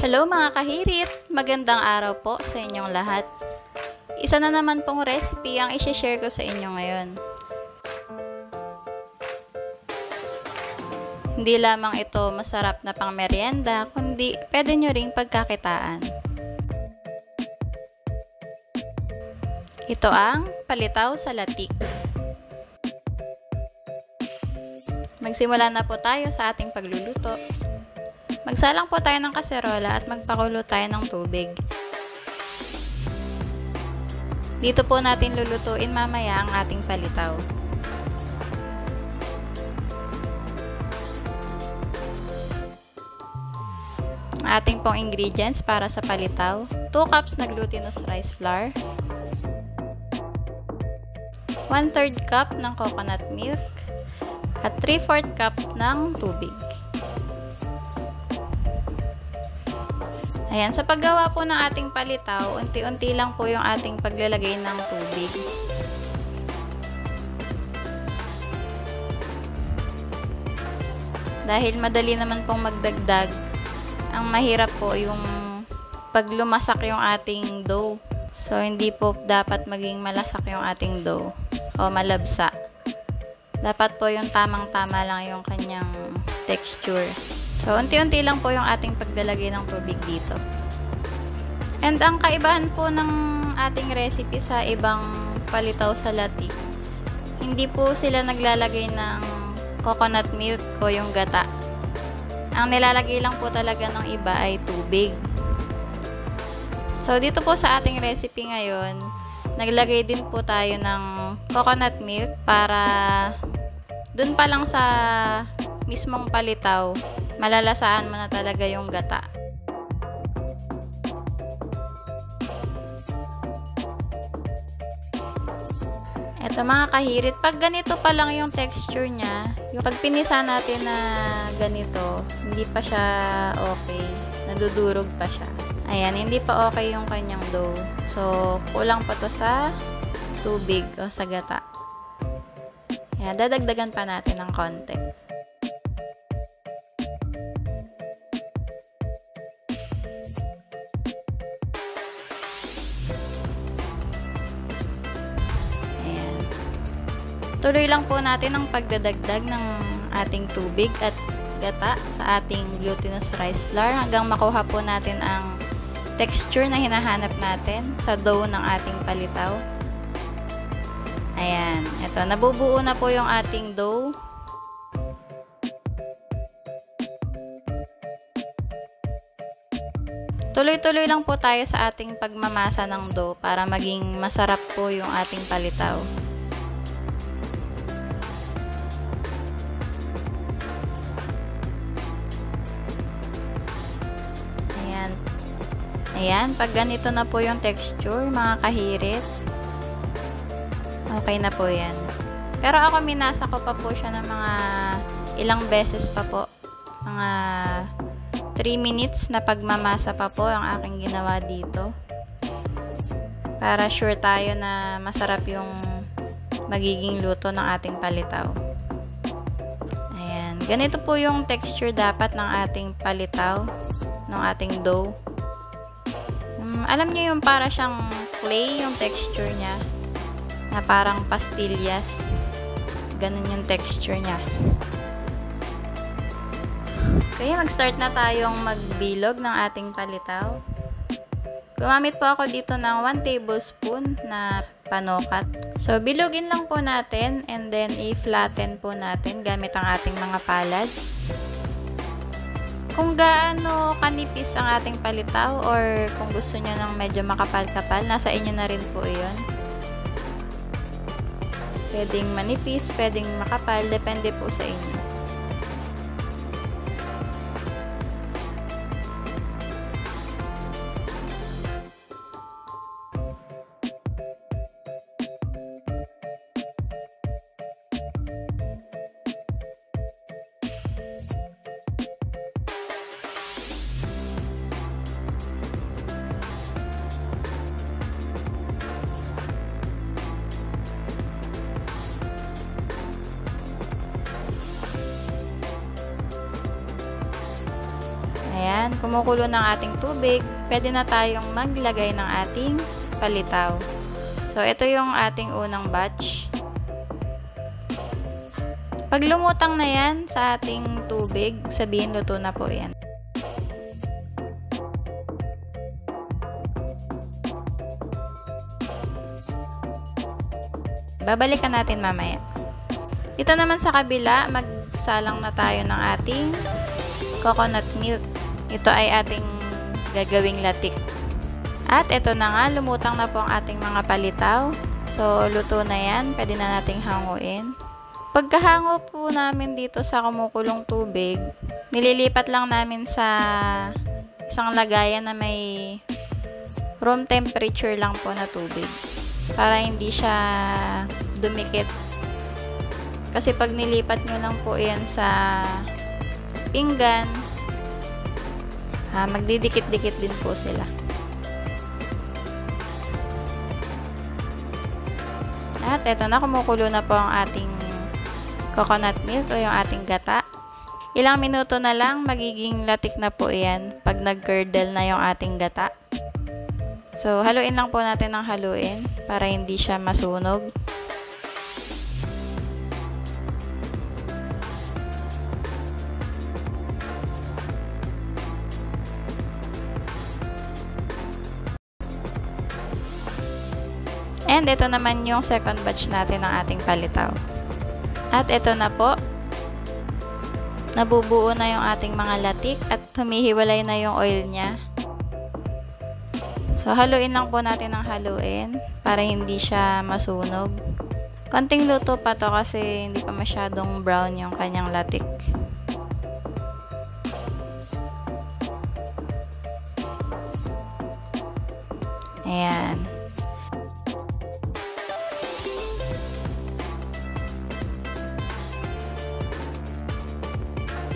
Hello mga kahirit! Magandang araw po sa inyong lahat. Isa na naman pong recipe ang i-share ko sa inyo ngayon. Hindi lamang ito masarap na pang merienda, kundi pwede nyo ring pagkakitaan. Ito ang palitaw sa latik. Magsimula na po tayo sa ating pagluluto. Magsalang po tayo ng kaserola at magpakulo tayo ng tubig. Dito po natin lulutuin mamaya ang ating palitaw. Ang ating pong ingredients para sa palitaw: 2 cups na glutinous rice flour, 1/3 cup ng coconut milk, at 3/4 cup ng tubig. Ayan, sa paggawa po ng ating palitaw, unti-unti lang po yung ating paglalagay ng tubig. Dahil madali naman pong magdagdag, ang mahirap po yung paglumasak yung ating dough. So, hindi po dapat maging malasak yung ating dough o malabsa. Dapat po yung tamang-tama lang yung kanyang texture. So, unti-unti lang po yung ating paglalagay ng tubig dito. And ang kaibahan po ng ating recipe sa ibang palitaw sa latik, hindi po sila naglalagay ng coconut milk o yung gata. Ang nilalagay lang po talaga ng iba ay tubig. So, dito po sa ating recipe ngayon, naglagay din po tayo ng coconut milk para dun pa lang sa mismong palitaw, malalasaan mo na talaga yung gata. Eto mga kahirit, pag ganito pa lang yung texture niya, yung pag pinisa natin na ganito, hindi pa siya okay, nadudurog pa siya. Ayan, hindi pa okay yung kanyang dough. So, kulang pa to sa tubig o sa gata. Ayan, dadagdagan pa natin ng konti. Tuloy lang po natin ang pagdadagdag ng ating tubig at gata sa ating glutinous rice flour hanggang makuha po natin ang texture na hinahanap natin sa dough ng ating palitaw. Ayan, ito, nabubuo na po yung ating dough. Tuloy-tuloy lang po tayo sa ating pagmamasa ng dough para maging masarap po yung ating palitaw. Ayan, pag ganito na po yung texture, mga kahirit, okay na po yan. Pero ako, minasa ko pa po siya ng mga ilang beses pa po. Mga 3 minutes na pagmamasa pa po ang aking ginawa dito. Para sure tayo na masarap yung magiging luto ng ating palitaw. Ayan, ganito po yung texture dapat ng ating palitaw, ng ating dough. Alam niyo yung para siyang clay yung texture niya, na parang pastillas. Ganun yung texture niya. Kaya mag-start na tayong magbilog ng ating palitaw. Gumamit po ako dito ng 1 tablespoon na panukat. So, bilugin lang po natin and then i-flatten po natin gamit ang ating mga palad. Kung gaano kanipis ang ating palitaw or kung gusto niyo ng medyo makapal-kapal, nasa inyo na rin po iyon. Pwedeng manipis, pwedeng makapal, depende po sa inyo. Ayan, kumukulo ng ating tubig. Pwede na tayong maglagay ng ating palitaw. So, ito yung ating unang batch. Pag lumutang na yan sa ating tubig, sabihin luto na po yan. Babalikan natin mamaya. Dito naman sa kabila, magsalang na tayo ng ating coconut milk. Ito ay ating gagawing latik. At ito na nga, lumutang na po ang ating mga palitaw. So, luto na yan. Pwede na nating hanguin. Pagkahango po namin dito sa kumukulong tubig, nililipat lang namin sa isang lagayan na may room temperature lang po na tubig. Para hindi siya dumikit. Kasi pag nilipat nyo lang po yan sa pinggan, magdidikit-dikit din po sila. At eto na, kumukulo na po ang ating coconut milk o yung ating gata. Ilang minuto na lang, magiging latik na po yan pag nag-curdle na yung ating gata. So, haluin lang po natin ng haluin para hindi siya masunog. And ito naman yung second batch natin ng ating palitaw. At ito na po. Nabubuo na yung ating mga latik at humihiwalay na yung oil niya. So, haluin lang po natin ng haluin para hindi siya masunog. Konting luto pa to kasi hindi pa masyadong brown yung kanyang latik. Ayan.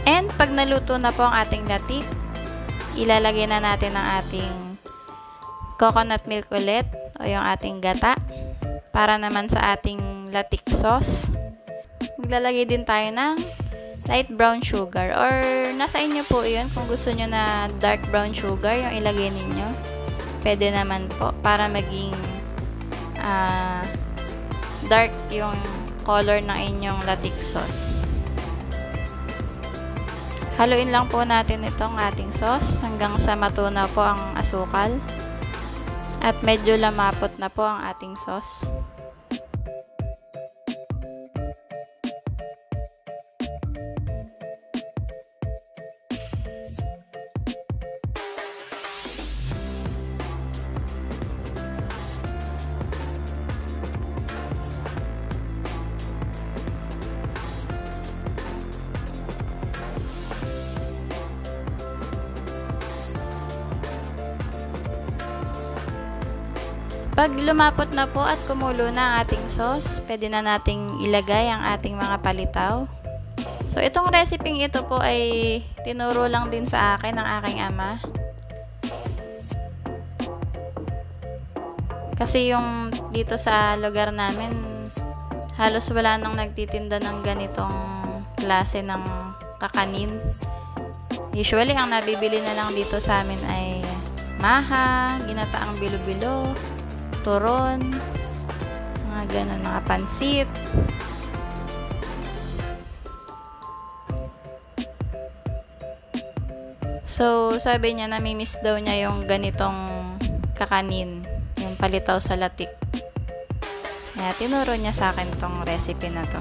And pag naluto na po ang ating latik, ilalagay na natin ang ating coconut milk ulit o yung ating gata para naman sa ating latik sauce. Maglalagay din tayo ng light brown sugar or nasa inyo po yun kung gusto nyo na dark brown sugar yung ilagay ninyo. Pwede naman po para maging dark yung color ng inyong latik sauce. Haluin lang po natin itong ating sauce hanggang sa matunaw po ang asukal. At medyo lamapot na po ang ating sauce. Pag lumapot na po at kumulo na ang ating sauce, pwede na nating ilagay ang ating mga palitaw. So, itong recipe ito po ay tinuro lang din sa akin ng aking ama. Kasi yung dito sa lugar namin, halos wala nang nagtitinda ng ganitong klase ng kakanin. Usually, ang nabibili na lang dito sa amin ay maha, ginataang bilo-bilo, turon, mga ganun, mga pansit. So, sabi niya, namimiss daw niya yung ganitong kakanin, yung palitaw sa latik. Kaya tinuro niya sa akin tong recipe na to.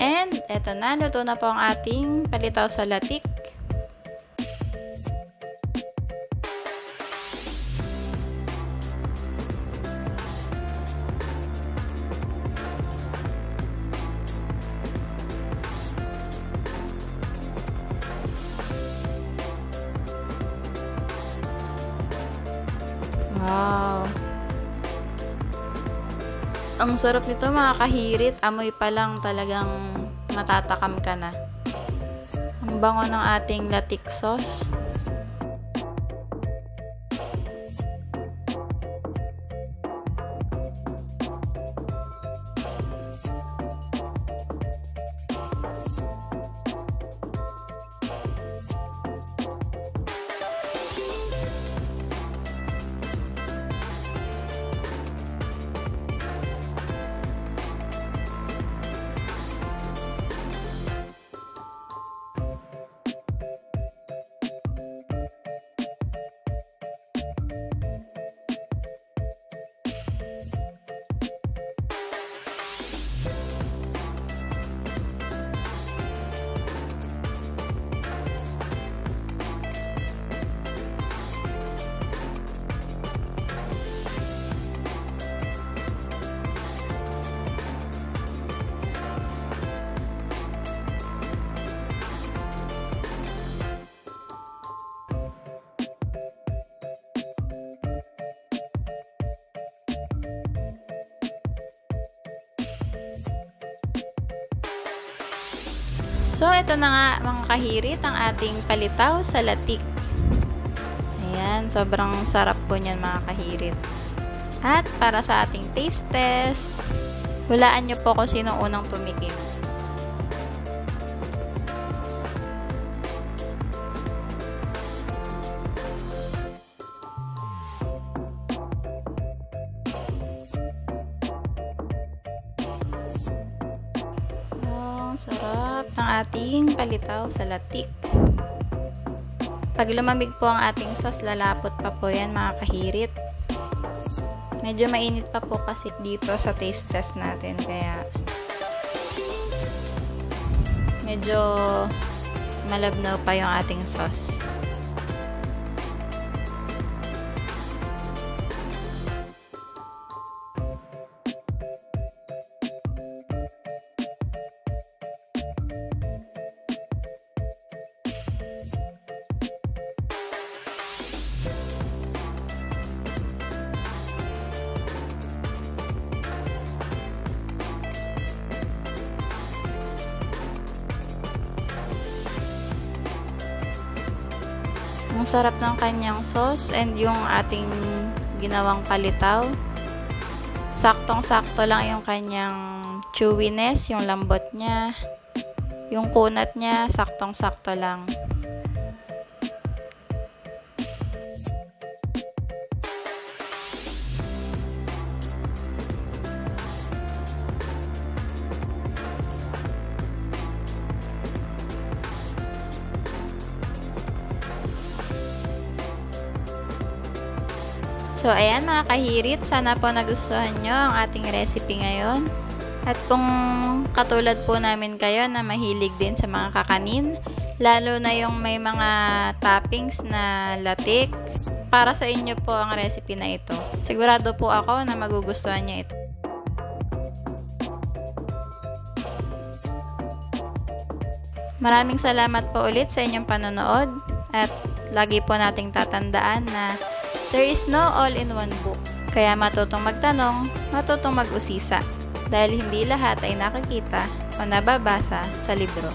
And eto na, luto na po ang ating palitaw sa latik. Wow! Ang sarap nito mga kahirit, amoy pa lang talagang matatakam ka na. Ang bango ng ating latik sauce. So, ito na nga mga kahirit ang ating palitaw sa latik. Ayan, sobrang sarap po niyan mga kahirit. At para sa ating taste test, hulaan nyo po kung sino unang tumikim. Sarap ng ating palitaw sa latik. Pag lumamig po ang ating sauce, lalapot pa po yan mga kahirit. Medyo mainit pa po kasi dito sa taste test natin, kaya medyo malabnaw pa yung ating sauce. Ang sarap ng kanyang sauce and yung ating ginawang palitaw. Saktong-sakto lang yung kanyang chewiness, yung lambot niya. Yung kunat niya, saktong-sakto lang. So, ayan mga kahirit, sana po nagustuhan nyo ang ating recipe ngayon. At kung katulad po namin kayo na mahilig din sa mga kakanin, lalo na yung may mga toppings na latik, para sa inyo po ang recipe na ito. Sigurado po ako na magugustuhan nyo ito. Maraming salamat po ulit sa inyong panonood at lagi po nating tatandaan na there is no all-in-one book. Kaya matutong magtanong, matutong mag-usisa. Dahil hindi lahat ay nakikita o nababasa sa libro.